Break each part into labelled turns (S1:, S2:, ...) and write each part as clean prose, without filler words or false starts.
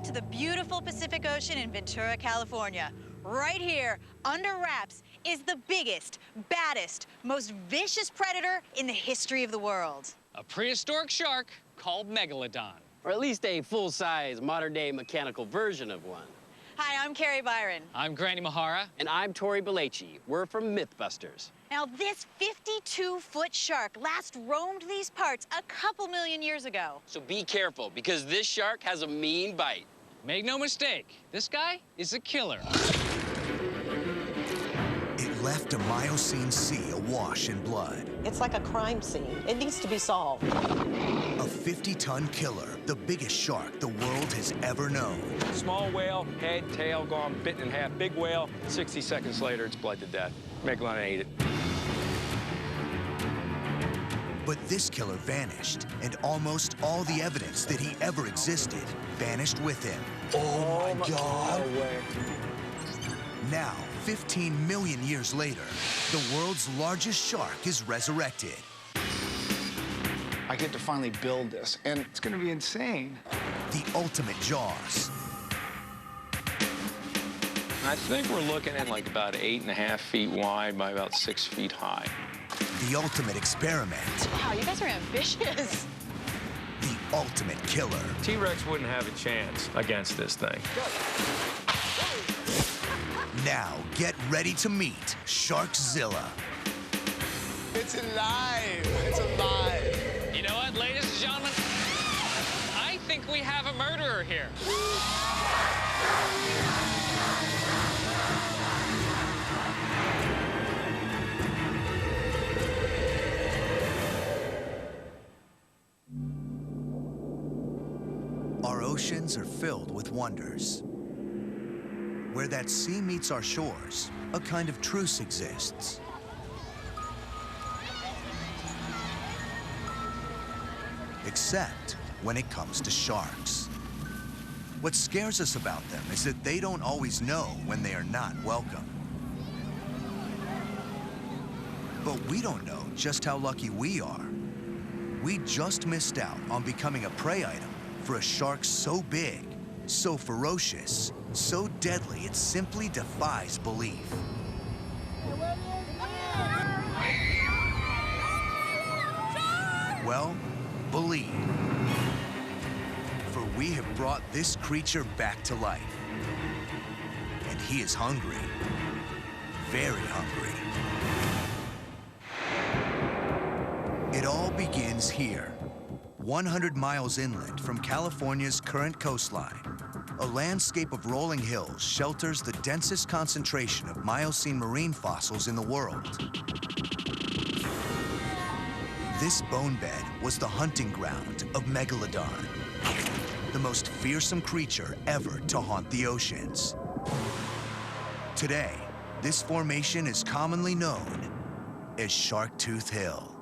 S1: to the beautiful Pacific Ocean in Ventura, California. Right here, under wraps, is the biggest, baddest, most vicious predator in the history of the world.
S2: A prehistoric shark called Megalodon.
S3: Or at least a full-size, modern-day mechanical version of one.
S1: Hi, I'm Carrie Byron.
S2: I'm Granny Mahara.
S3: And I'm Tori Belleci. We're from Mythbusters.
S1: Now, this 52-foot shark last roamed these parts a couple million years ago.
S3: So be careful, because this shark has a mean bite.
S2: Make no mistake, this guy is a killer.
S4: It left a Miocene sea awash in blood.
S5: It's like a crime scene. It needs to be solved.
S4: A 50-ton killer, the biggest shark the world has ever known.
S6: Small whale, head, tail gone, bitten in half. Big whale, 60 seconds later, it's bled to death. Megalodon ate it.
S4: But this killer vanished, and almost all the evidence that he ever existed vanished with him. Oh my God.
S6: No way.
S4: Now, 15 million years later, the world's largest shark is resurrected.
S7: I get to finally build this, and it's gonna be insane.
S4: The ultimate Jaws.
S6: I think we're looking at like about 8.5 feet wide by about 6 feet high.
S4: The ultimate experiment.
S1: Wow, you guys are ambitious.
S4: The ultimate killer.
S6: T-Rex wouldn't have a chance against this thing.
S4: Now, get ready to meet Sharkzilla.
S7: It's alive! It's alive!
S2: You know what, ladies and gentlemen? I think we have a murderer here.
S4: Our oceans are filled with wonders. Where that sea meets our shores, a kind of truce exists. Except when it comes to sharks. What scares us about them is that they don't always know when they are not welcome. But we don't know just how lucky we are. We just missed out on becoming a prey item for a shark so big, so ferocious, so deadly it simply defies belief. Well, believe. For we have brought this creature back to life. And he is hungry. Very hungry. It all begins here, 100 miles inland from California's current coastline. A landscape of rolling hills shelters the densest concentration of Miocene marine fossils in the world. This bone bed was the hunting ground of Megalodon, the most fearsome creature ever to haunt the oceans. Today, this formation is commonly known as Sharktooth Hill.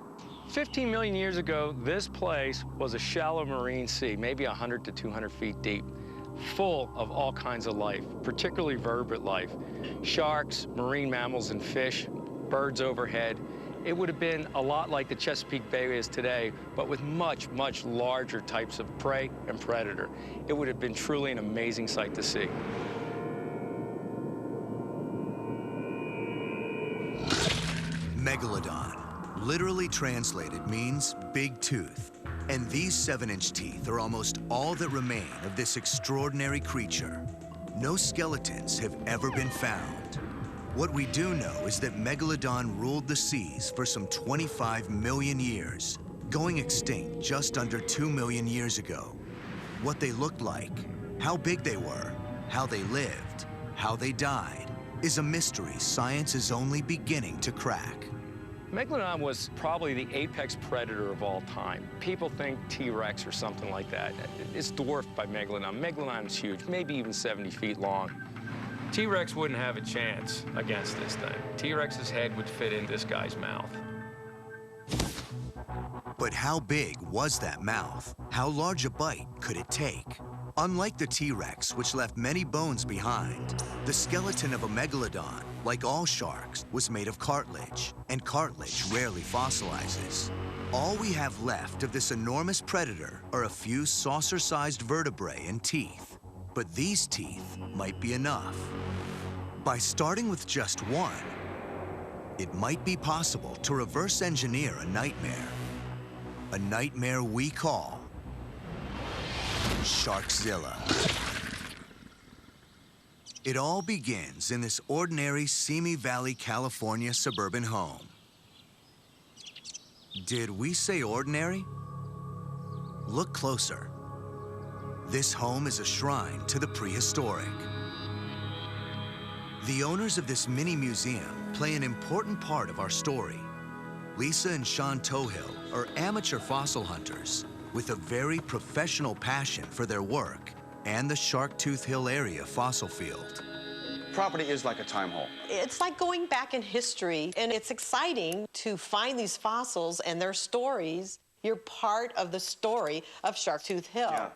S6: 15 million years ago, this place was a shallow marine sea, maybe 100 to 200 feet deep, full of all kinds of life, particularly vertebrate life. Sharks, marine mammals and fish, birds overhead. It would have been a lot like the Chesapeake Bay is today, but with much, much larger types of prey and predator. It would have been truly an amazing sight to see.
S4: Megalodon, literally translated, means big tooth. And these 7-inch teeth are almost all that remain of this extraordinary creature. No skeletons have ever been found. What we do know is that Megalodon ruled the seas for some 25 million years, going extinct just under 2 million years ago. What they looked like, how big they were, how they lived, how they died, is a mystery science is only beginning to crack.
S6: Megalodon was probably the apex predator of all time. People think T-Rex or something like that. It's dwarfed by Megalodon. Megalodon is huge, maybe even 70 feet long. T-Rex wouldn't have a chance against this thing. T-Rex's head would fit in this guy's mouth.
S4: But how big was that mouth? How large a bite could it take? Unlike the T-Rex, which left many bones behind, the skeleton of a Megalodon, like all sharks, was made of cartilage, and cartilage rarely fossilizes. All we have left of this enormous predator are a few saucer-sized vertebrae and teeth. But these teeth might be enough. By starting with just one, it might be possible to reverse engineer a nightmare we call Sharkzilla. It all begins in this ordinary Simi Valley, California suburban home. Did we say ordinary? Look closer. This home is a shrine to the prehistoric. The owners of this mini museum play an important part of our story. Lisa and Sean Tohill are amateur fossil hunters with a very professional passion for their work and the Sharktooth Hill area fossil field.
S7: Property is like a time hole.
S5: It's like going back in history, and it's exciting to find these fossils and their stories. You're part of the story of Sharktooth Hill.
S7: Yeah.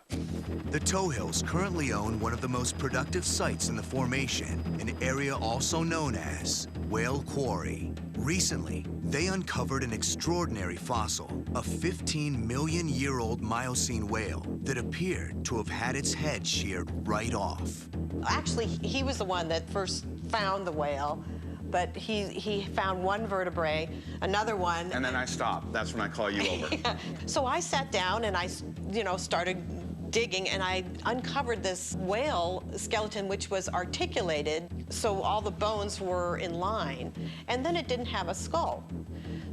S4: The Tohills currently own one of the most productive sites in the formation, an area also known as Whale Quarry. Recently, they uncovered an extraordinary fossil, a 15-million-year-old Miocene whale that appeared to have had its head sheared right off.
S5: Actually, he was the one that first found the whale, but he found one vertebrae, another one.
S7: And then I stopped. That's when I call you over.
S5: Yeah. So I sat down and I, started digging, and I uncovered this whale skeleton, which was articulated, so all the bones were in line. And then it didn't have a skull.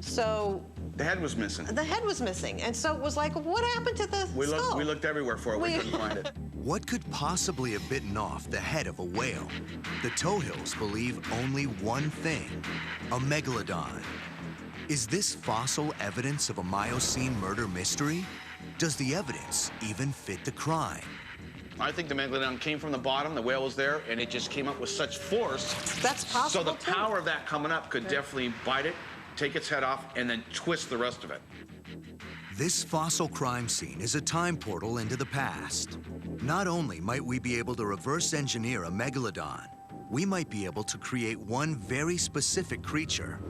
S5: So
S7: The head was missing.
S5: the head was missing. And so it was like, what happened to the skull?
S7: We looked everywhere for it. We couldn't find it.
S4: What could possibly have bitten off the head of a whale? The Tohills believe only one thing, a Megalodon. Is this fossil evidence of a Miocene murder mystery? Does the evidence even fit the crime?
S7: I think the Megalodon came from the bottom, the whale was there, and it just came up with such force.
S5: That's possible,
S7: So the
S5: too.
S7: power of that coming up could definitely bite it, take its head off, and then twist the rest of it.
S4: This fossil crime scene is a time portal into the past. Not only might we be able to reverse engineer a Megalodon, we might be able to create one very specific creature.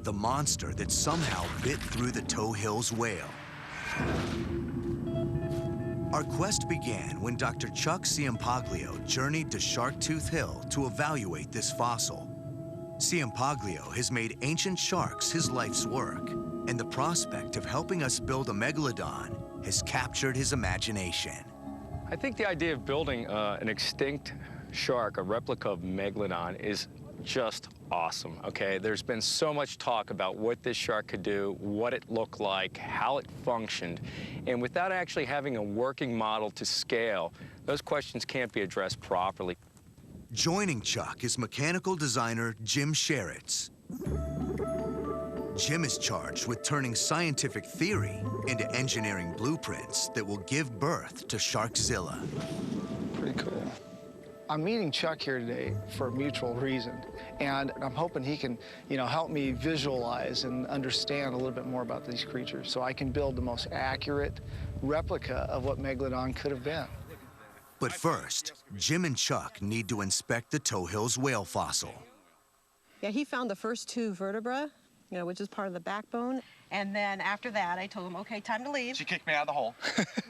S4: The monster that somehow bit through the Tohills whale. Our quest began when Dr. Chuck Ciampaglio journeyed to Sharktooth Hill to evaluate this fossil. Ciampaglio has made ancient sharks his life's work, and the prospect of helping us build a Megalodon has captured his imagination.
S6: I think the idea of building an extinct shark, a replica of Megalodon, is just awesome, okay? There's been so much talk about what this shark could do, what it looked like, how it functioned, and without actually having a working model to scale, those questions can't be addressed properly.
S4: Joining Chuck is mechanical designer Jim Sheritz. Jim is charged with turning scientific theory into engineering blueprints that will give birth to Sharkzilla.
S8: Pretty cool. I'm meeting Chuck here today for a mutual reason, and I'm hoping he can, help me visualize and understand a little bit more about these creatures so I can build the most accurate replica of what Megalodon could have been.
S4: But first, Jim and Chuck need to inspect the Tohills whale fossil.
S5: Yeah, he found the first two vertebrae, which is part of the backbone. And then after that, I told him, okay, time to leave.
S7: She kicked me out of the hole.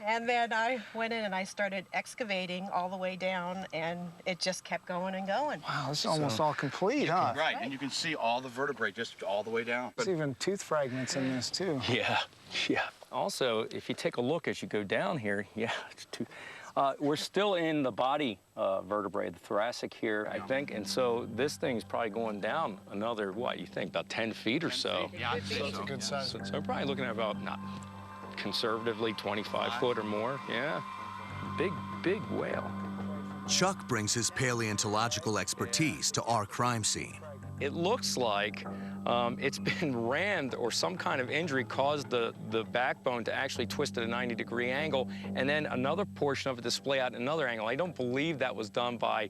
S5: And then I went in and I started excavating all the way down, and it just kept going and going.
S8: Wow, this is almost all complete, huh?
S7: Right, and you can see all the vertebrae just all the way down.
S8: There's even tooth fragments in this, too.
S6: Yeah. Also, if you take a look as you go down here, it's too... we're still in the body vertebrae, the thoracic here, I think, and so this thing's probably going down another, what, you think, about 10 feet or so?
S7: Yeah, I'd say so.
S8: That's a good size.
S6: So we're probably looking at about, not conservatively, 25 foot or more, yeah. Big whale.
S4: Chuck brings his paleontological expertise to our crime scene.
S6: It looks like it's been rammed or some kind of injury caused the backbone to actually twist at a 90-degree angle, and then another portion of it to splay out at another angle. I don't believe that was done by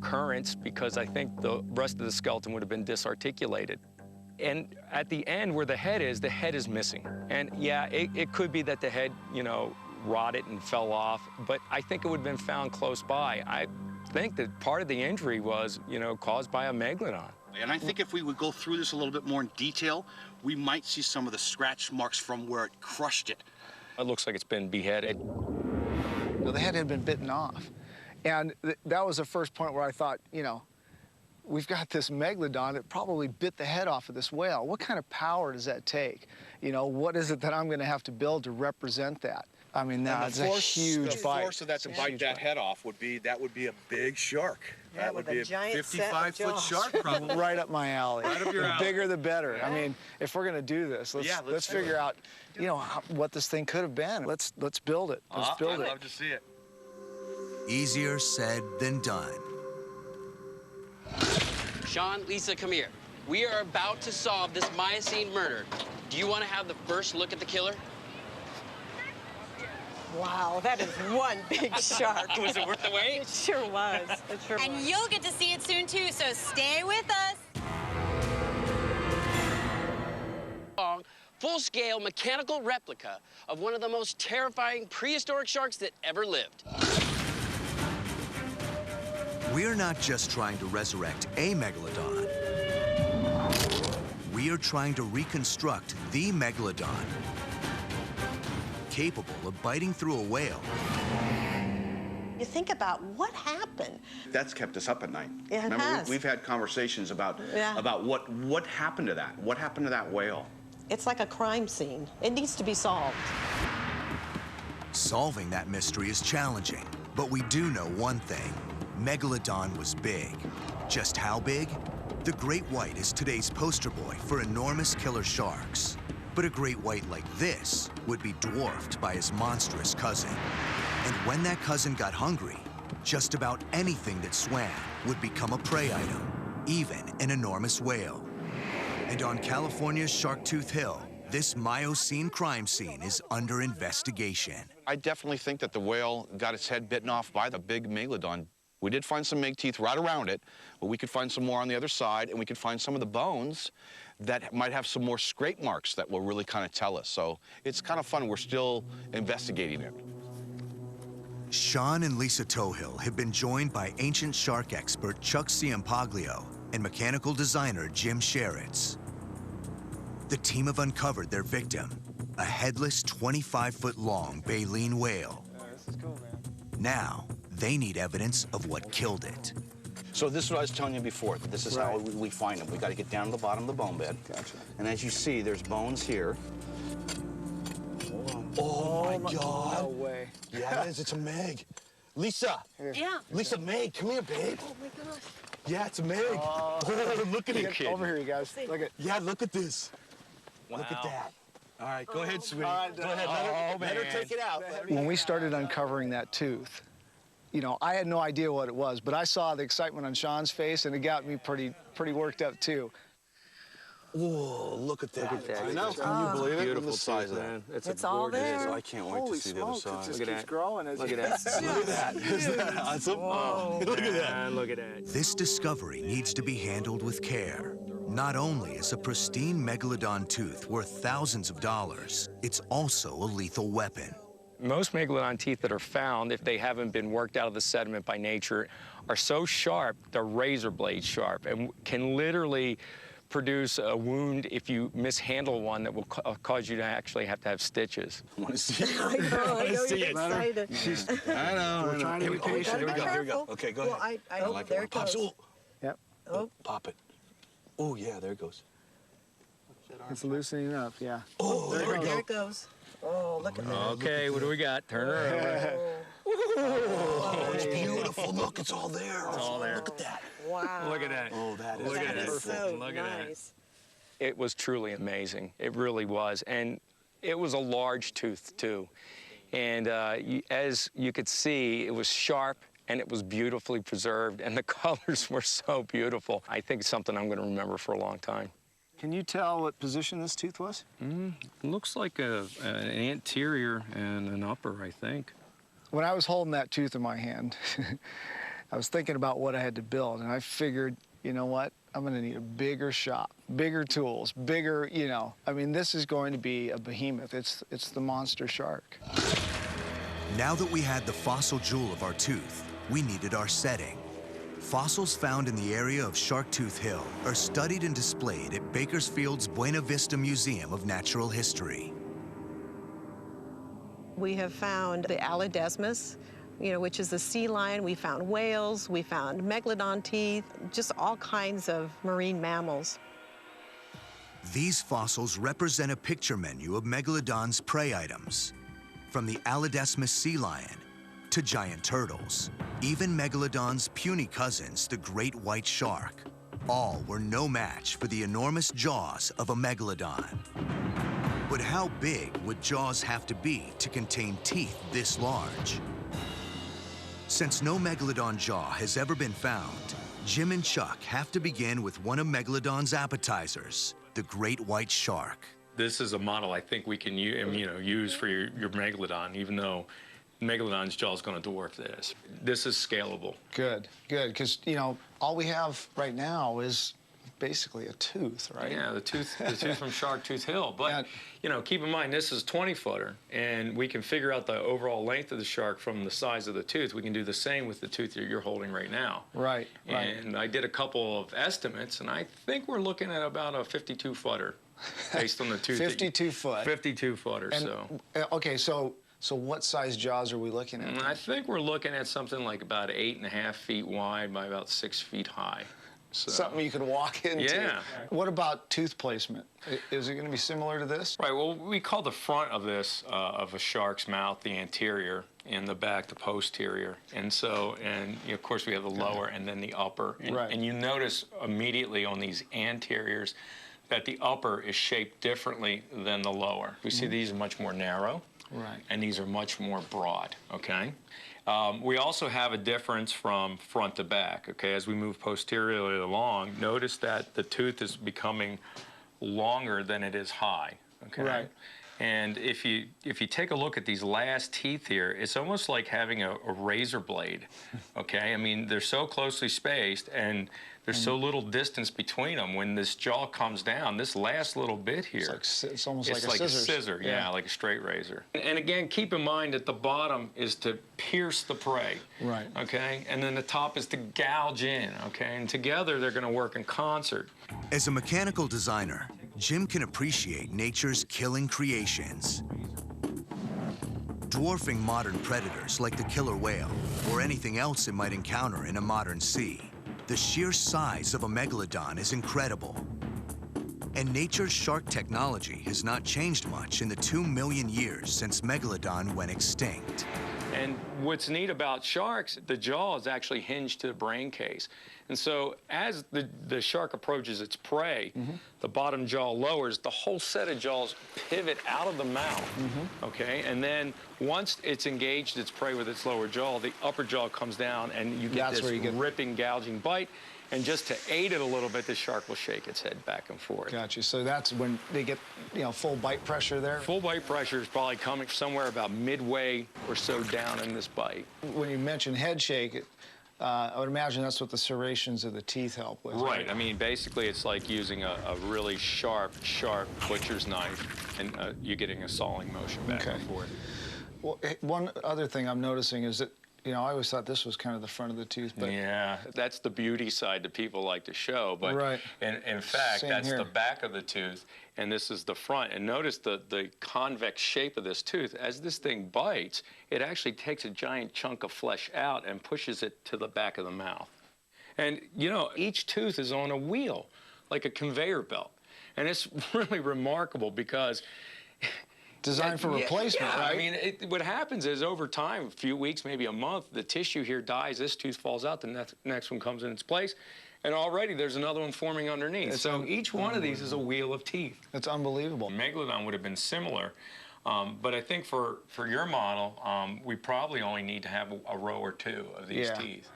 S6: currents, because I think the rest of the skeleton would have been disarticulated. And at the end where the head is missing. And yeah, it could be that the head, rotted and fell off, but I think it would have been found close by. I think that part of the injury was, caused by a Megalodon.
S9: And I think if we would go through this a little bit more in detail, we might see some of the scratch marks from where it crushed it.
S6: It looks like it's been beheaded.
S8: The head had been bitten off. And that was the first point where I thought, you know, we've got this Megalodon that probably bit the head off of this whale. What kind of power does that take? You know, what is it that I'm going to have to build to represent that? I mean, that's a huge bite.
S9: The force of that to bite that head off would be a big shark.
S5: Yeah,
S9: that would
S5: with
S9: be
S5: a giant
S9: 55-foot shark, probably.
S8: Right up my alley.
S9: Right up your alley.
S8: The bigger, the better. I mean, if we're going to do this, let's figure out, you know, what this thing could have been. Let's build it. Let's build it.
S9: I'd love to see it.
S4: Easier said than done.
S3: Sean, Lisa, come here. We are about to solve this Miocene murder. Do you want to have the first look at the killer?
S5: Wow, that is one big shark.
S3: Was it worth the wait?
S5: It sure was. It sure
S1: And
S5: was.
S1: you'll get to see it soon, too, so stay with us.
S3: Full-scale mechanical replica of one of the most terrifying prehistoric sharks that ever lived.
S4: We're not just trying to resurrect a Megalodon. We are trying to reconstruct the Megalodon, capable of biting through a whale.
S5: You think about what happened.
S9: That's kept us up at night.
S5: Yeah, it
S9: Remember,
S5: has.
S9: we've had conversations about what happened to that. What happened to that whale?
S5: It's like a crime scene. It needs to be solved.
S4: Solving that mystery is challenging, but we do know one thing. Megalodon was big. Just how big? The great white is today's poster boy for enormous killer sharks. But a great white like this would be dwarfed by his monstrous cousin. And when that cousin got hungry, just about anything that swam would become a prey item, even an enormous whale. And on California's Sharktooth Hill, this Miocene crime scene is under investigation.
S9: I definitely think that the whale got its head bitten off by the big Megalodon. We did find some meg teeth right around it, but we could find some more on the other side, and we could find some of the bones that might have some more scrape marks that will really kind of tell us. So it's kind of fun. We're still investigating it.
S4: Sean and Lisa Tohill have been joined by ancient shark expert Chuck Ciampaglio and mechanical designer Jim Sheritz. The team have uncovered their victim, a headless 25-foot-long baleen whale.
S8: This is cool, man.
S4: Now, they need evidence of what killed it.
S10: So this is what I was telling you before. This is how we find them. We got to get down to the bottom of the bone bed.
S8: Gotcha.
S10: And as you see, there's bones here. Hold on.
S7: Oh, my God.
S8: No way.
S7: Yeah, it is. It's a Meg. Lisa.
S8: Here.
S1: Yeah.
S7: Lisa, Meg, come here, babe.
S5: Oh my gosh.
S7: Yeah, it's a Meg. Oh, look at it.
S8: Get over here, you guys. Look at.
S7: Yeah, look at this.
S10: Wow.
S7: Look at that. All right, go ahead, sweetie.
S8: All right,
S7: go ahead. Let her take it out.
S8: When we started uncovering that tooth, you know, I had no idea what it was, but I saw the excitement on Sean's face, and it got me pretty worked up too.
S7: Whoa, look at that.
S10: I know.
S7: Can you believe it?
S10: Beautiful
S7: The
S10: size of that.
S5: It's all there.
S10: I can't wait
S8: Holy
S10: to see the other
S8: smoke,
S10: side.
S8: it just keeps growing.
S10: Look at that.
S7: Look at that. Isn't that awesome? Oh, look at that.
S6: Look at that.
S4: This discovery needs to be handled with care. Not only is a pristine Megalodon tooth worth thousands of dollars, it's also a lethal weapon.
S6: Most Megalodon teeth that are found, if they haven't been worked out of the sediment by nature, are so sharp, they're razor blade sharp, and can literally produce a wound if you mishandle one that will cause you to actually have to have stitches.
S10: I want to see it.
S5: I know, you're excited.
S10: I know.
S8: We're trying to be patient.
S10: Here we go. Here we go.
S5: Careful.
S10: Okay, go
S5: Well,
S10: ahead.
S5: I hope
S10: like
S5: there
S10: it.
S5: it goes.
S10: Pops.
S8: Yep.
S5: Oh.
S10: Pop it. Oh, yeah, there it goes.
S8: It's loosening up, yeah.
S10: Oh, there we
S5: There
S10: go.
S5: it goes. Oh, look at that.
S6: Okay, what do we got? Turn her over.
S10: Oh, it's beautiful. Look, it's all there. It's
S6: all there.
S10: Look at that.
S5: Wow.
S6: Look at that.
S10: Oh, that is
S6: Look at
S5: That
S6: it.
S5: is so
S6: Look at that.
S5: nice.
S6: It was truly amazing. It really was. And it was a large tooth, too. And as you could see, it was sharp and it was beautifully preserved, and the colors were so beautiful. I think it's something I'm going to remember for a long time.
S8: Can you tell what position this tooth was?
S6: Looks like an anterior and an upper, I think.
S8: When I was holding that tooth in my hand, I was thinking about what I had to build, and I figured, you know what? I'm going to need a bigger shop, bigger tools, bigger, you know. I mean, this is going to be a behemoth. It's the monster shark.
S4: Now that we had the fossil jewel of our tooth, we needed our setting. Fossils found in the area of Sharktooth Hill are studied and displayed at Bakersfield's Buena Vista Museum of Natural History.
S5: We have found the Alodesmus which is the sea lion. We found whales, we found megalodon teeth, just all kinds of marine mammals.
S4: These fossils represent a picture menu of Megalodon's prey items, from the Alidesmus sea lion to giant turtles. Even Megalodon's puny cousins, the great white shark, all were no match for the enormous jaws of a Megalodon. But how big would jaws have to be to contain teeth this large? Since no Megalodon jaw has ever been found, Jim and Chuck have to begin with one of Megalodon's appetizers, the great white shark.
S6: This is a model I think we can use for your Megalodon, even though Megalodon's jaw is going to dwarf this. This is scalable.
S8: Good, because, all we have right now is basically a tooth, right?
S6: Yeah, the tooth from Shark Tooth Hill. But, keep in mind, this is 20-footer, and we can figure out the overall length of the shark from the size of the tooth. We can do the same with the tooth that you're holding right now.
S8: Right.
S6: And I did a couple of estimates, and I think we're looking at about a 52-footer based on the tooth.
S8: 52 foot.
S6: 52-footer,
S8: Okay, so what size jaws are we looking at?
S6: I think we're looking at something like about 8.5 feet wide by about 6 feet high. So.
S8: Something you could walk into.
S6: Yeah.
S8: What about tooth placement? Is it going to be similar to this?
S6: Right. Well, we call the front of this of a shark's mouth the anterior, and the back the posterior. And so, of course, we have the lower and then the upper. And you notice immediately on these anteriors that the upper is shaped differently than the lower. We see these are much more narrow.
S8: Right.
S6: And these are much more broad, okay? We also have a difference from front to back, okay? As we move posteriorly along, notice that the tooth is becoming longer than it is high, okay?
S8: Right.
S6: And if you take a look at these last teeth here, it's almost like having a razor blade, okay? I mean, they're so closely spaced, and there's so little distance between them. When this jaw comes down, this last little bit here,
S8: it's almost like
S6: a scissor, yeah, like a straight razor. And again, keep in mind that the bottom is to pierce the prey,
S8: right?
S6: Okay, and then the top is to gouge in, okay? And together they're going to work in concert.
S4: As a mechanical designer, Jim can appreciate nature's killing creations. Dwarfing modern predators like the killer whale or anything else it might encounter in a modern sea, the sheer size of a Megalodon is incredible. And nature's shark technology has not changed much in the 2 million years since Megalodon went extinct.
S6: And what's neat about sharks, the jaw is actually hinged to the brain case. And so as the shark approaches its prey, the bottom jaw lowers, the whole set of jaws pivot out of the mouth, okay? And then once it's engaged its prey with its lower jaw, the upper jaw comes down and you get this ripping, gouging bite. And just to aid it a little bit, the shark will shake its head back and forth.
S8: Gotcha. So that's when they get, full bite pressure there?
S6: Full bite pressure is probably coming somewhere about midway or so down in this bite.
S8: When you mention head shake, I would imagine that's what the serrations of the teeth help with.
S6: Right. I mean, basically, it's like using a really sharp butcher's knife, and you're getting a sawing motion back and forth.
S8: Well, one other thing I'm noticing is that, I always thought this was kind of the front of the tooth, but...
S6: Yeah, that's the beauty side that people like to show, but in fact, that's the back of the tooth, and this is the front. And notice the convex shape of this tooth. As this thing bites, it actually takes a giant chunk of flesh out and pushes it to the back of the mouth. And, each tooth is on a wheel, like a conveyor belt. And it's really remarkable because...
S8: Designed for replacement, right?
S6: I mean, what happens is over time, a few weeks, maybe a month, the tissue here dies, this tooth falls out, the next one comes in its place, and already there's another one forming underneath. So each one of these is a wheel of teeth.
S8: It's unbelievable.
S6: Megalodon would have been similar, but I think for your model, we probably only need to have a row or two of these teeth.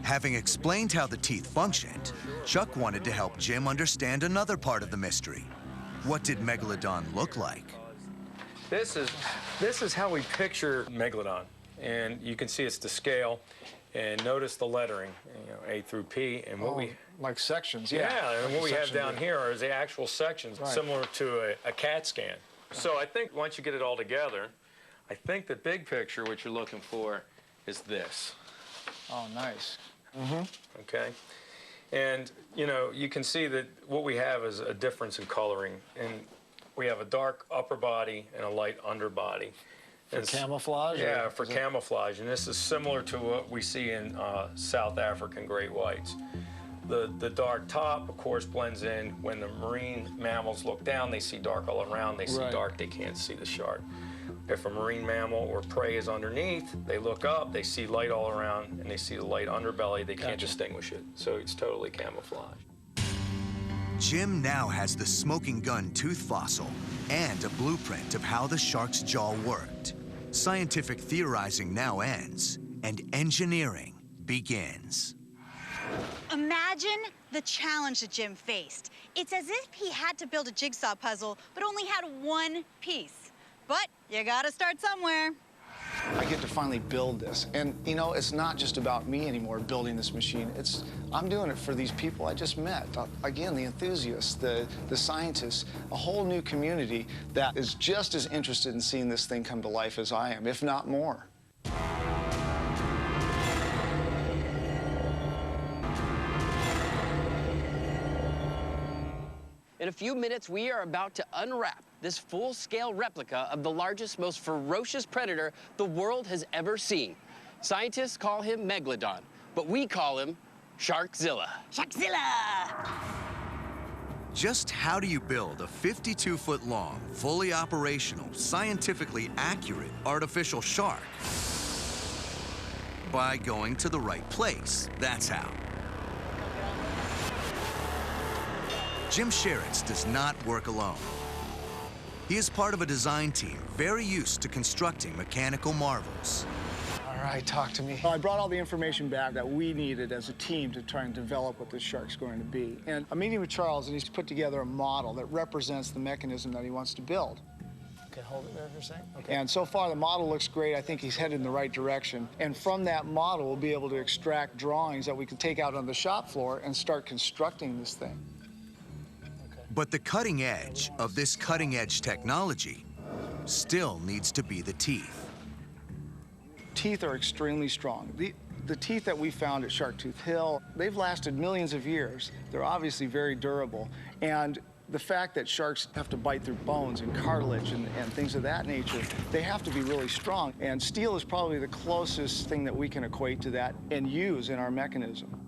S4: Having explained how the teeth functioned, Chuck wanted to help Jim understand another part of the mystery. What did Megalodon look like?
S6: This is how we picture Megalodon, and you can see it's the scale, and notice the lettering, A through P, and what
S8: like sections,
S6: and what we have down here are the actual sections, similar to a CAT scan. So I think once you get it all together, I think the big picture, what you're looking for, is this.
S8: Oh, nice.
S6: Okay. And, you can see that what we have is a difference in coloring. And we have a dark upper body and a light underbody.
S8: For camouflage?
S6: Yeah, for camouflage. And this is similar to what we see in South African great whites. The dark top, of course, blends in. When the marine mammals look down, they see dark all around. They see dark, they can't see the shark. If a marine mammal or prey is underneath, they look up, they see light all around, and they see the light underbelly. They can't distinguish it. So it's totally camouflage.
S4: Jim now has the smoking gun tooth fossil and a blueprint of how the shark's jaw worked. Scientific theorizing now ends, and engineering begins.
S1: Imagine the challenge that Jim faced. It's as if he had to build a jigsaw puzzle, but only had one piece. But you gotta start somewhere.
S8: I get to finally build this. And, you know, it's not just about me anymore building this machine. I'm doing it for these people I just met. Again, the enthusiasts, the scientists, a whole new community that is just as interested in seeing this thing come to life as I am, if not more.
S3: In a few minutes, we are about to unwrap this full-scale replica of the largest, most ferocious predator the world has ever seen. Scientists call him Megalodon, but we call him Sharkzilla.
S1: Sharkzilla!
S4: Just how do you build a 52-foot-long, fully operational, scientifically accurate artificial shark? By going to the right place, that's how. Jim Sheritz does not work alone. He is part of a design team very used to constructing mechanical marvels.
S8: All right, talk to me. I brought all the information back that we needed as a team to try and develop what this shark's going to be. And I'm meeting with Charles, and he's put together a model that represents the mechanism that he wants to build. Okay, hold it there for a second. Okay. And so far, the model looks great. I think he's headed in the right direction. And from that model, we'll be able to extract drawings that we can take out on the shop floor and start constructing this thing.
S4: But the cutting edge of this cutting-edge technology still needs to be the teeth.
S8: Teeth are extremely strong. The teeth that we found at Sharktooth Hill, they've lasted millions of years. They're obviously very durable. And the fact that sharks have to bite through bones and cartilage and things of that nature, they have to be really strong. And steel is probably the closest thing that we can equate to that and use in our mechanism.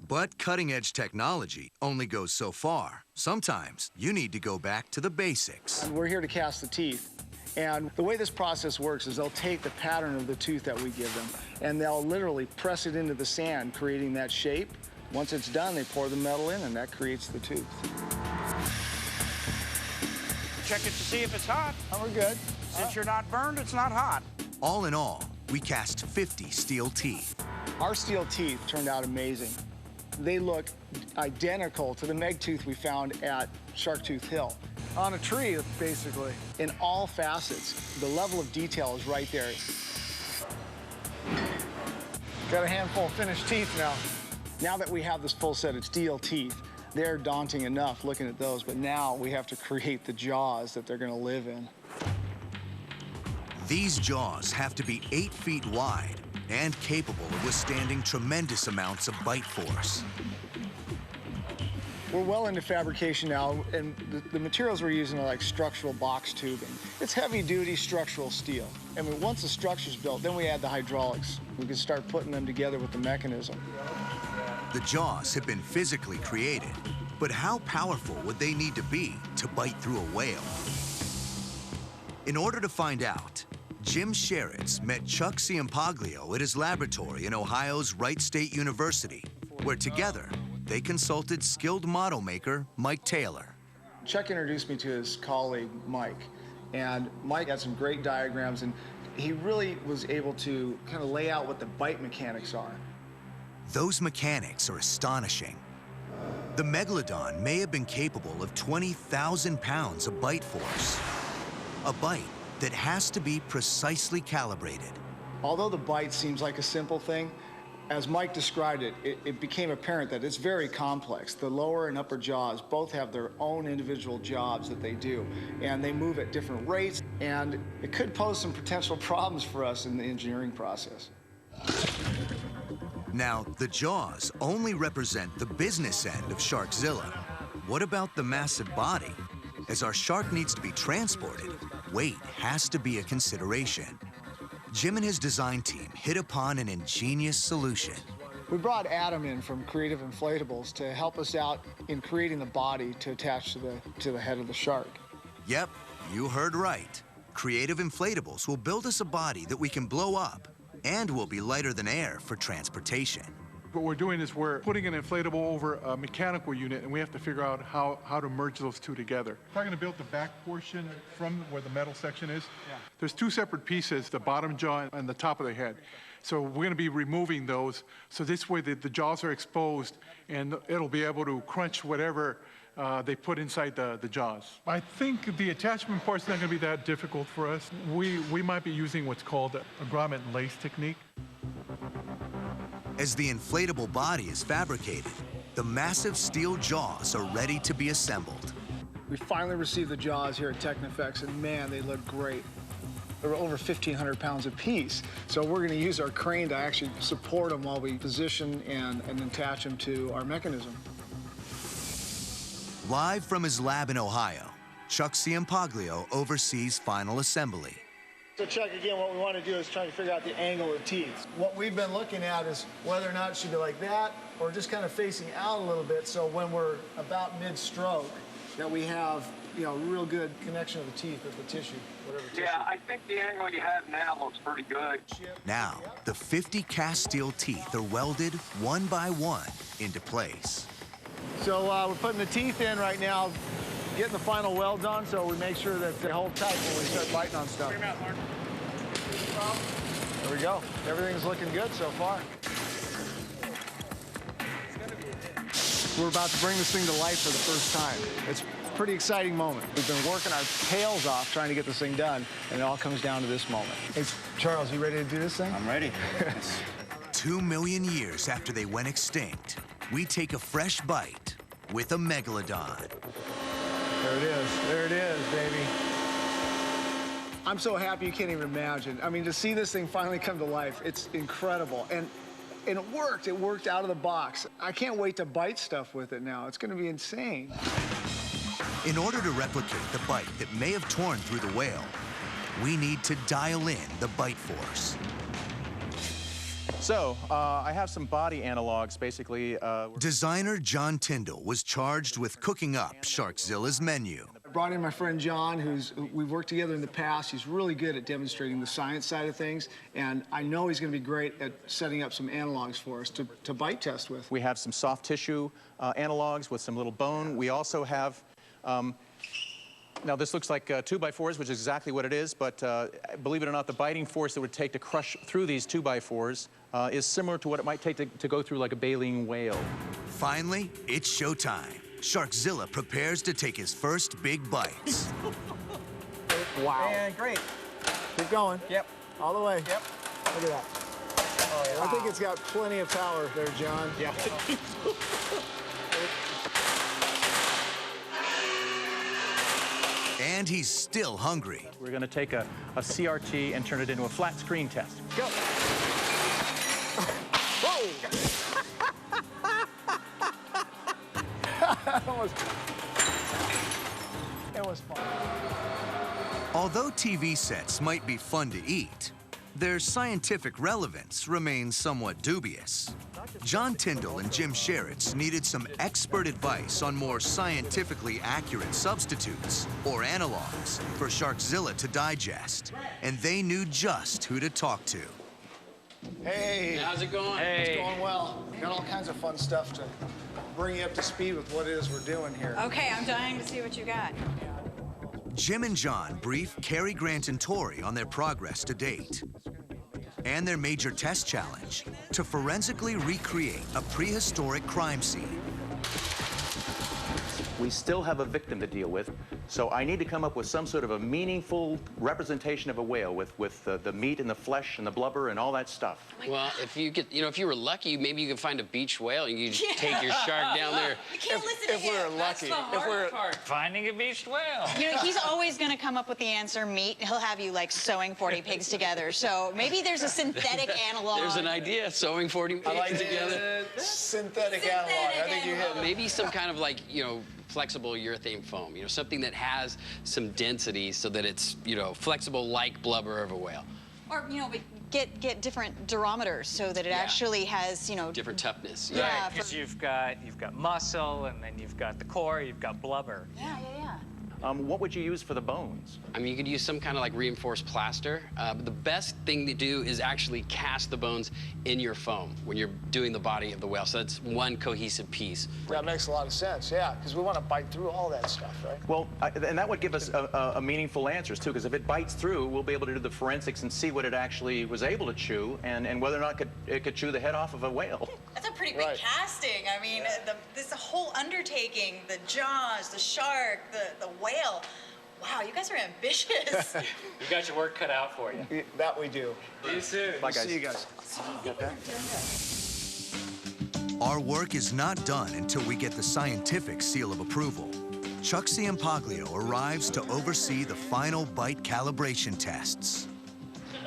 S4: But cutting-edge technology only goes so far. Sometimes you need to go back to the basics.
S8: And we're here to cast the teeth. And the way this process works is they'll take the pattern of the tooth that we give them, and they'll literally press it into the sand, creating that shape. Once it's done, they pour the metal in, and that creates the tooth.
S11: Check it to see if it's hot.
S8: Oh, we're good.
S11: Since you're not burned, it's not hot.
S4: All in all, we cast 50 steel teeth.
S8: Our steel teeth turned out amazing. They look identical to the Meg tooth we found at Sharktooth Hill. On a tree, basically. In all facets, the level of detail is right there. Got a handful of finished teeth now. Now that we have this full set of steel teeth, they're daunting enough looking at those, but now we have to create the jaws that they're gonna live in.
S4: These jaws have to be 8 feet wide and capable of withstanding tremendous amounts of bite force.
S8: We're well into fabrication now, and the materials we're using are like structural box tubing. It's heavy-duty structural steel. I mean, once the structure's built, then we add the hydraulics. We can start putting them together with the mechanism.
S4: The jaws have been physically created, but how powerful would they need to be to bite through a whale? In order to find out, Jim Sheritz met Chuck Ciampaglio at his laboratory in Ohio's Wright State University, where together they consulted skilled model maker Mike Taylor.
S8: Chuck introduced me to his colleague, Mike, and Mike had some great diagrams, and he really was able to kind of lay out what the bite mechanics are.
S4: Those mechanics are astonishing. The Megalodon may have been capable of 20,000 pounds of bite force, a bite that has to be precisely calibrated.
S8: Although the bite seems like a simple thing, as Mike described it, it became apparent that it's very complex. The lower and upper jaws both have their own individual jobs that they do, and they move at different rates, and it could pose some potential problems for us in the engineering process.
S4: Now, the jaws only represent the business end of Sharkzilla. What about the massive body? As our shark needs to be transported, weight has to be a consideration. Jim and his design team hit upon an ingenious solution.
S8: We brought Adam in from Creative Inflatables to help us out in creating the body to attach to the head of the shark.
S4: Yep, you heard right. Creative Inflatables will build us a body that we can blow up and will be lighter than air for transportation.
S12: What we're doing is we're putting an inflatable over a mechanical unit, and we have to figure out how to merge those two together. We're going to build the back portion from where the metal section is. Yeah. There's two separate pieces, the bottom jaw and the top of the head. So we're going to be removing those, so this way the jaws are exposed, and it'll be able to crunch whatever they put inside the jaws. I think the attachment part's not going to be that difficult for us. We might be using what's called a grommet and lace technique.
S4: As the inflatable body is fabricated, the massive steel jaws are ready to be assembled.
S8: We finally received the jaws here at Technifex, and man, they look great. They're over 1,500 pounds apiece. So we're going to use our crane to actually support them while we position and attach them to our mechanism.
S4: Live from his lab in Ohio, Chuck Ciampaglio oversees final assembly.
S8: So Chuck, again, what we want to do is try to figure out the angle of the teeth. What we've been looking at is whether or not it should be like that or just kind of facing out a little bit, so when we're about mid-stroke, that we have, you know, real good connection of the teeth with the tissue, whatever tissue.
S13: Yeah, I think the angle you have now looks pretty good.
S4: Now, the 50 cast steel teeth are welded one by one into place.
S8: So we're putting the teeth in right now, getting the final weld done, so we make sure that they hold tight when we start biting on stuff. There we go. Everything's looking good so far. We're about to bring this thing to life for the first time. It's a pretty exciting moment. We've been working our tails off trying to get this thing done, and it all comes down to this moment. Hey, Charles, you ready to do this thing?
S10: I'm ready.
S4: 2 million years after they went extinct, we take a fresh bite with a Megalodon.
S8: There it is. There it is, baby. I'm so happy you can't even imagine. I mean, to see this thing finally come to life, it's incredible. And it worked. It worked out of the box. I can't wait to bite stuff with it now. It's going to be insane.
S4: In order to replicate the bite that may have torn through the whale, we need to dial in the bite force.
S14: So, I have some body analogs, basically.
S4: Designer John Tyndall was charged with cooking up Sharkzilla's menu.
S8: I brought in my friend John, we've worked together in the past. He's really good at demonstrating the science side of things, and I know he's going to be great at setting up some analogs for us to bite test with.
S14: We have some soft tissue analogs with some little bone. We also have, now this looks like 2x4s, which is exactly what it is, but believe it or not, the biting force it would take to crush through these 2x4s is similar to what it might take to go through like a baleen whale.
S4: Finally, it's showtime. Sharkzilla prepares to take his first big bites.
S8: Wow.
S11: And great.
S8: Keep going.
S11: Yep.
S8: All the way.
S11: Yep.
S8: Look at that. Oh, yeah. I think it's got plenty of power there, John.
S11: Yeah.
S4: And he's still hungry.
S14: We're going to take a CRT and turn it into a flat screen test.
S8: Go. Whoa! It was fun.
S4: Although TV sets might be fun to eat, their scientific relevance remains somewhat dubious. John Tyndall and Jim Sheritz needed some expert advice on more scientifically accurate substitutes or analogs for Sharkzilla to digest, and they knew just who to talk to.
S8: Hey.
S3: How's it going?
S8: Hey. It's going well. Got all kinds of fun stuff to bring you up to speed with what it is we're doing here.
S1: Okay, I'm dying to see what you got.
S4: Jim and John brief Cary Grant and Tori on their progress to date and their major test challenge to forensically recreate a prehistoric crime scene.
S14: We still have a victim to deal with, so I need to come up with some sort of a meaningful representation of a whale with the meat and the flesh and the blubber and all that stuff.
S3: Well, if you get, if you were lucky, maybe you could find a beach whale and you just take your shark down there.
S1: You can't listen to him.
S8: We're lucky.
S2: That's the hard part, finding a beached whale.
S1: You know, he's always going to come up with the answer meat. He'll have you, like, sewing 40 pigs together. So maybe there's a synthetic analog.
S3: There's an idea, sewing 40 pigs together.
S8: Synthetic analog. I think you hit it.
S3: Maybe some kind of, like, flexible urethane foam, you know, something that has some density so that it's, you know, flexible like blubber of a whale.
S1: Or, you know, get different durometers so that it actually has, you know...
S3: Different toughness.
S2: Yeah, because you've got muscle, and then you've got the core, you've got blubber.
S1: Yeah.
S14: What would you use for the bones?
S3: I mean, you could use some kind of like reinforced plaster, but the best thing to do is actually cast the bones in your foam when you're doing the body of the whale. So that's one cohesive piece.
S8: That makes a lot of sense, yeah, because we want to bite through all that stuff, right?
S14: Well, and that would give us a meaningful answers, too, because if it bites through, we'll be able to do the forensics and see what it actually was able to chew and whether or not it could chew the head off of a whale.
S1: That's a pretty big casting. I mean, this whole undertaking, the jaws, the shark, the whale. Wow, you guys are ambitious.
S2: You got your work cut out for you.
S8: That we do.
S2: See you soon.
S14: Bye, guys.
S8: See you guys.
S14: Got that?
S4: Our work is not done until we get the scientific seal of approval. Chuck Ciampaglio arrives to oversee the final bite calibration tests.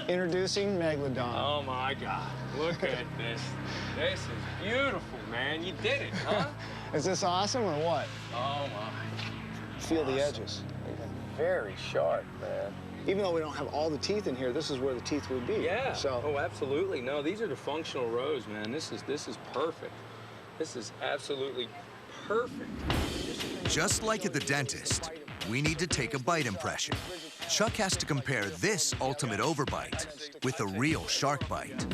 S8: Introducing Megalodon.
S2: Oh my God, look at this. This is beautiful, man. You did it, huh?
S8: Is this awesome or what?
S2: Oh my.
S8: Feel the edges.
S2: Very sharp, man.
S8: Even though we don't have all the teeth in here, this is where the teeth would be.
S6: Yeah.
S8: So.
S6: Oh, absolutely. No, these are the functional rows, man. This is perfect. This is absolutely perfect.
S4: Just like at the dentist, we need to take a bite impression. Chuck has to compare this ultimate overbite with a real shark bite.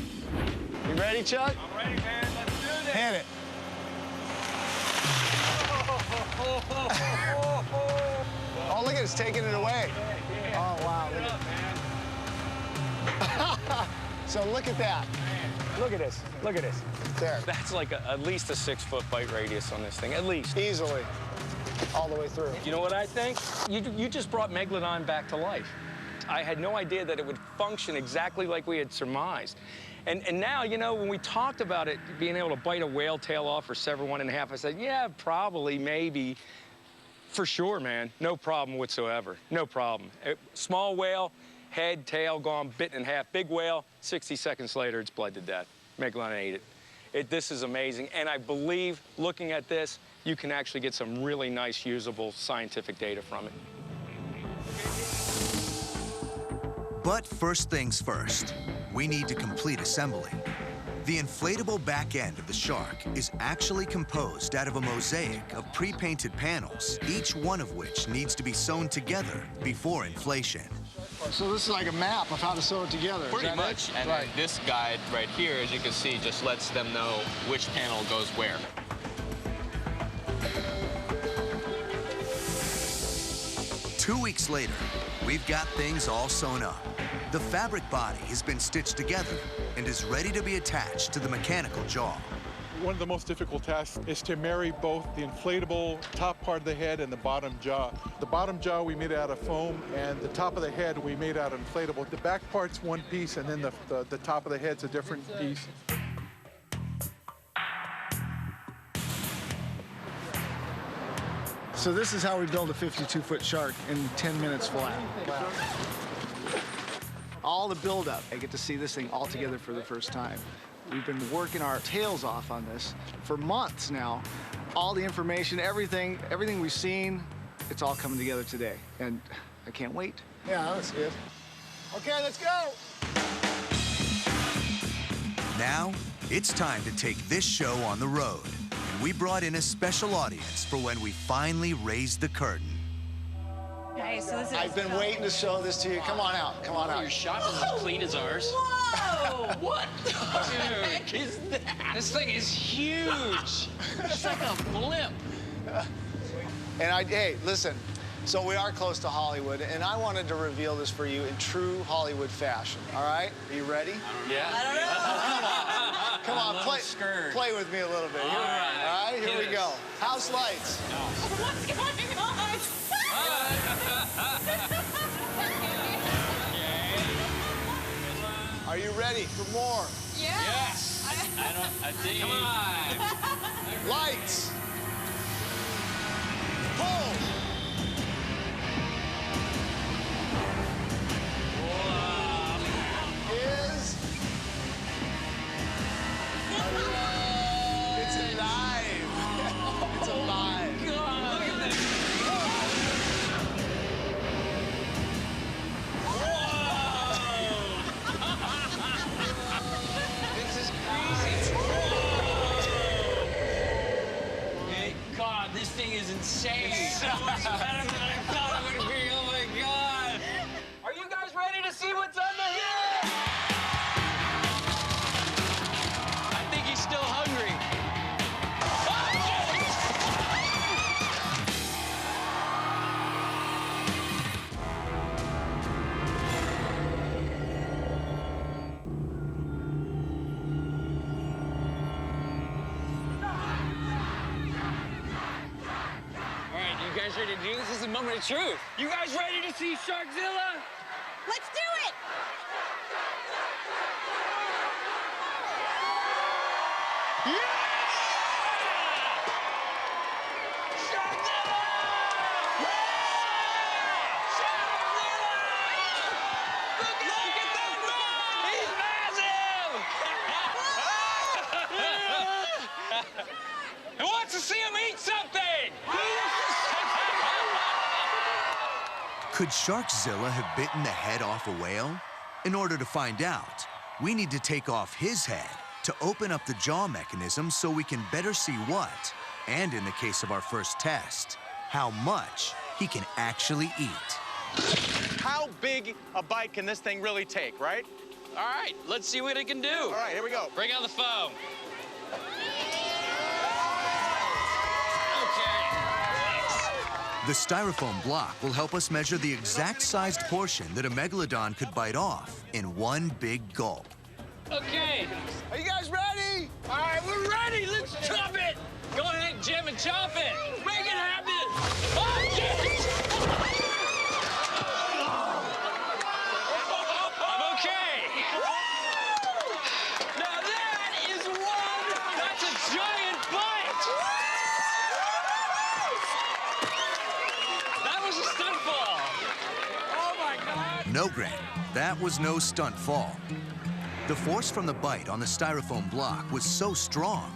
S8: You ready, Chuck?
S2: I'm ready, man. Let's do this.
S8: Hit it. Oh, look at it, it's taking it away. Oh, wow. Look at... So look at that. Look at this. Look at this. There.
S6: That's like at least a 6-foot bite radius on this thing, at least.
S8: Easily. All the way through.
S6: You know what I think? You just brought Megalodon back to life. I had no idea that it would function exactly like we had surmised. And now, you know, when we talked about it being able to bite a whale tail off or sever 1.5, I said, yeah, probably, maybe. For sure, man. No problem whatsoever. No problem. Small whale, head, tail gone, bit in half. Big whale, 60 seconds later, it's bled to death. Megalodon ate it. This is amazing. And I believe, looking at this, you can actually get some really nice, usable scientific data from it.
S4: But first things first, we need to complete assembly. The inflatable back end of the shark is actually composed out of a mosaic of pre-painted panels, each one of which needs to be sewn together before inflation.
S8: So this is like a map of how to sew it together.
S2: Pretty much. And this guide right here, as you can see, just lets them know which panel goes where.
S4: Two weeks later, we've got things all sewn up. The fabric body has been stitched together and is ready to be attached to the mechanical jaw.
S12: One of the most difficult tasks is to marry both the inflatable top part of the head and the bottom jaw. The bottom jaw we made out of foam, and the top of the head we made out of inflatable. The back part's one piece, and then the top of the head's a different piece.
S8: So this is how we build a 52-foot shark in 10 minutes flat. Wow. All the buildup, I get to see this thing all together for the first time. We've been working our tails off on this for months now. All the information, everything we've seen, it's all coming together today. And I can't wait. Yeah, that's good. Okay, let's go.
S4: Now, it's time to take this show on the road. And we brought in a special audience for when we finally raised the curtain.
S1: Okay, so this is...
S8: I've been waiting to show this to you. Come on out. Come on out.
S3: Your shop is as clean as ours.
S1: Whoa!
S3: What the heck is that? This thing is huge. It's like a blimp.
S8: And hey, listen, so we are close to Hollywood, and I wanted to reveal this for you in true Hollywood fashion, all right? Are you ready?
S3: Yeah.
S1: I don't know.
S8: Come on, play with me a little bit. All right, here we go. House lights.
S1: What's going on?
S8: Are you ready for more?
S1: Yeah.
S2: Yes. I think. Come on.
S8: Lights. Pull. Is. It's alive. It's alive.
S2: God, look at
S3: is insane. It's so much better than I thought it would be. Oh my God. Are you guys ready to see what's under here? I think he's still hungry. You guys ready to do this? This is a moment of truth. You guys ready to see Sharkzilla?
S1: Let's do it!
S3: Yeah! Sharkzilla! Sharkzilla! Look at that man! He's massive! Who wants to see him eat something?
S4: Could Sharkzilla have bitten the head off a whale? In order to find out, we need to take off his head to open up the jaw mechanism so we can better see what, and in the case of our first test, how much he can actually eat.
S14: How big a bite can this thing really take, right?
S3: All right, let's see what it can do.
S14: All right, here we go.
S3: Bring on the foam.
S4: The styrofoam block will help us measure the exact sized portion that a Megalodon could bite off in one big gulp.
S3: Okay. Are you guys ready? All right, we're ready. Let's chop it. Go ahead, Jim, and chop it. Make it happen. Oh, shit! I'm okay. Now that is one. That's a giant bite. That was a stunt fall. Oh, my God.
S4: No, Grant, that was no stunt fall. The force from the bite on the styrofoam block was so strong,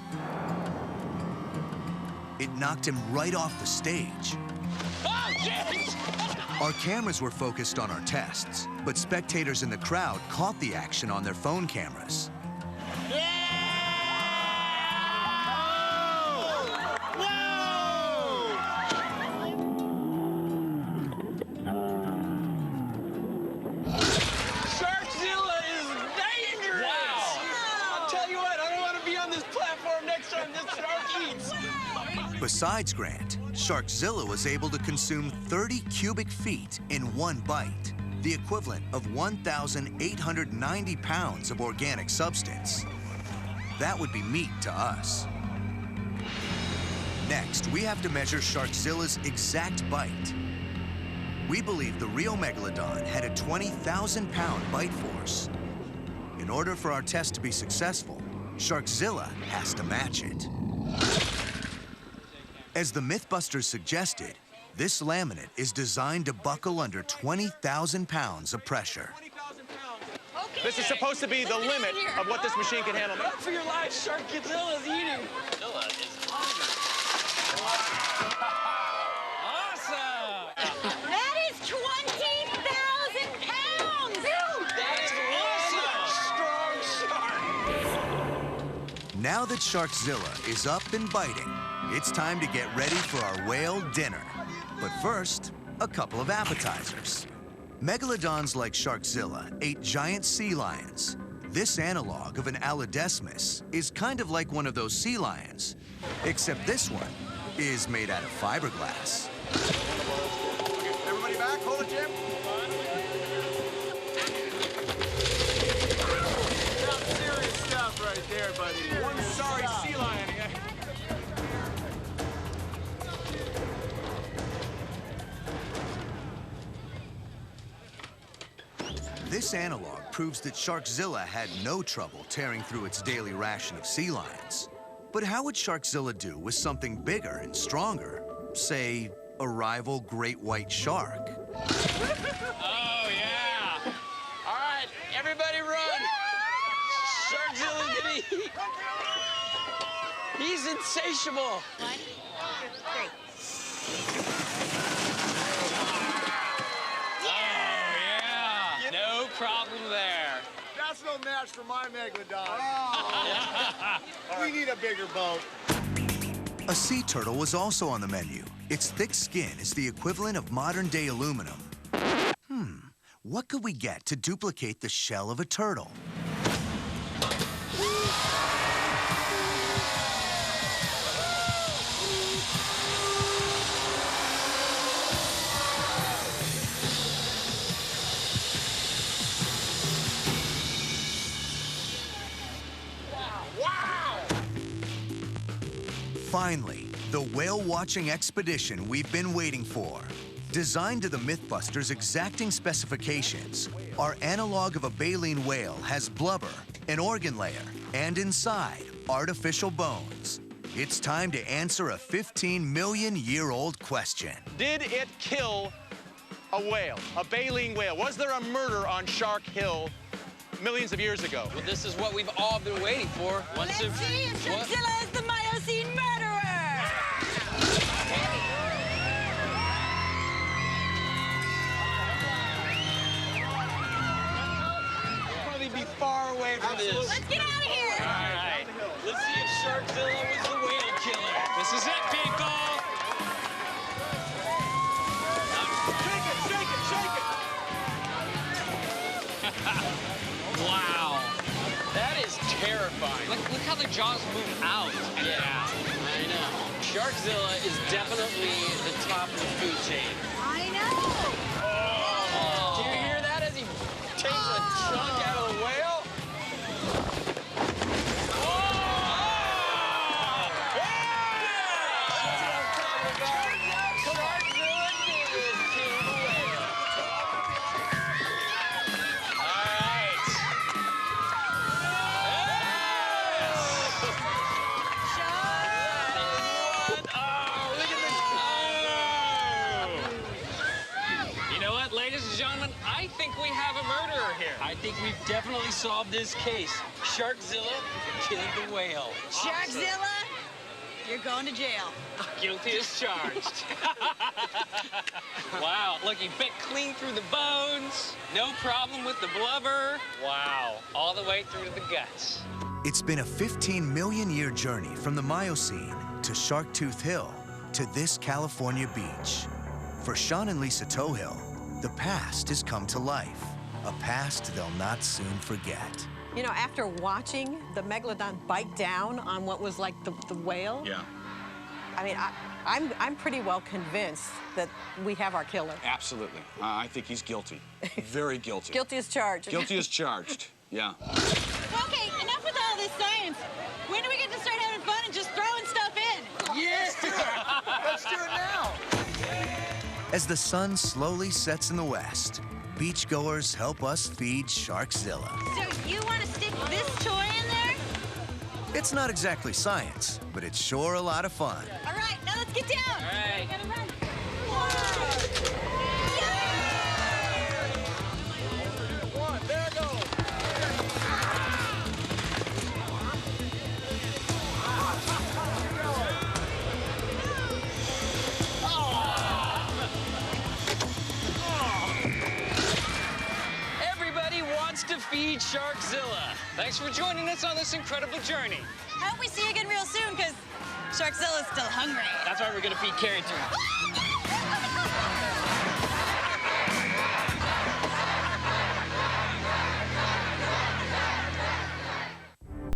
S4: it knocked him right off the stage.
S3: Oh, shit!
S4: Our cameras were focused on our tests, but spectators in the crowd caught the action on their phone cameras. Besides Grant, Sharkzilla was able to consume 30 cubic feet in one bite, the equivalent of 1,890 pounds of organic substance. That would be meat to us. Next, we have to measure Sharkzilla's exact bite. We believe the real Megalodon had a 20,000-pound bite force. In order for our test to be successful, Sharkzilla has to match it. As the Mythbusters suggested, this laminate is designed to buckle under 20,000 pounds of pressure.
S1: Okay.
S14: This is supposed to be the limit of what this machine can handle.
S3: Run for your life, Sharkzilla is eating. Sharkzilla is hungry. Awesome!
S1: That is 20,000 pounds!
S3: That's awesome! Strong shark.
S4: Now that Sharkzilla is up and biting, it's time to get ready for our whale dinner. But first, a couple of appetizers. Megalodons like Sharkzilla ate giant sea lions. This analog of an alodesmus is kind of like one of those sea lions, except this one is made out of fiberglass.
S7: Everybody back, hold it, Jim. That's serious stuff right there, buddy. One sorry sea lion.
S4: This analog proves that Sharkzilla had no trouble tearing through its daily ration of sea lions. But how would Sharkzilla do with something bigger and stronger? Say, a rival great white shark.
S3: Oh, yeah. All right, everybody run. Sharkzilla's gonna eat. He's insatiable.
S1: 1, 2, 3.
S3: No problem there.
S7: That's no match for my Megalodon. We need a bigger boat.
S4: A sea turtle was also on the menu, Its thick skin is the equivalent of modern-day aluminum. What could we get to duplicate the shell of a turtle? Finally, the whale-watching expedition we've been waiting for. Designed to the Mythbusters' exacting specifications, our analog of a baleen whale has blubber, an organ layer, and inside, artificial bones. It's time to answer a 15-million-year-old question.
S14: Did it kill a whale, a baleen whale? Was there a murder on Shark Hill millions of years ago?
S3: Well, this is what we've all been waiting for.
S1: Let's see if Sharkzilla is the Miocene murderer!
S3: Be far away from this.
S1: Let's get out of here!
S3: All right. Let's see if Sharkzilla was the whale killer. This is it, people!
S14: Shake it, shake it, shake it!
S3: Wow. That is terrifying. Look how the jaws move out. Yeah, I know. Sharkzilla is definitely the top of the food chain.
S1: I know!
S3: Do you hear that as he takes a chunk out of the whale? I think we have a murderer here. I think we've definitely solved this case. Sharkzilla killed the whale.
S1: Sharkzilla, you're going to jail.
S3: Guilty as charged. Wow, look, he bit clean through the bones. No problem with the blubber. Wow, all the way through to the guts.
S4: It's been a 15-million-year journey from the Miocene to Sharktooth Hill to this California beach. For Sean and Lisa Tohill, the past has come to life, a past they'll not soon forget.
S5: You know, after watching the Megalodon bite down on what was like the whale,
S9: Yeah.
S5: I mean, I'm pretty well convinced that we have our killer.
S9: Absolutely. I think he's guilty. Very guilty.
S5: Guilty as charged.
S9: Guilty as charged. Yeah.
S1: Okay, enough with all this science. When do we get to start having fun and just throwing stuff in?
S7: Yes! Let's do it now!
S4: As the sun slowly sets in the west, beachgoers help us feed Sharkzilla.
S1: So you want to stick this toy in there?
S4: It's not exactly science, but it's sure a lot of fun.
S1: All right, now let's get down.
S3: All right.
S1: Gotta run.
S7: One, there it goes.
S3: Everybody wants to feed Sharkzilla. Thanks for joining us on this incredible journey.
S1: I hope we see you again real soon, because Sharkzilla's still hungry.
S3: That's why we're gonna feed Carrie too.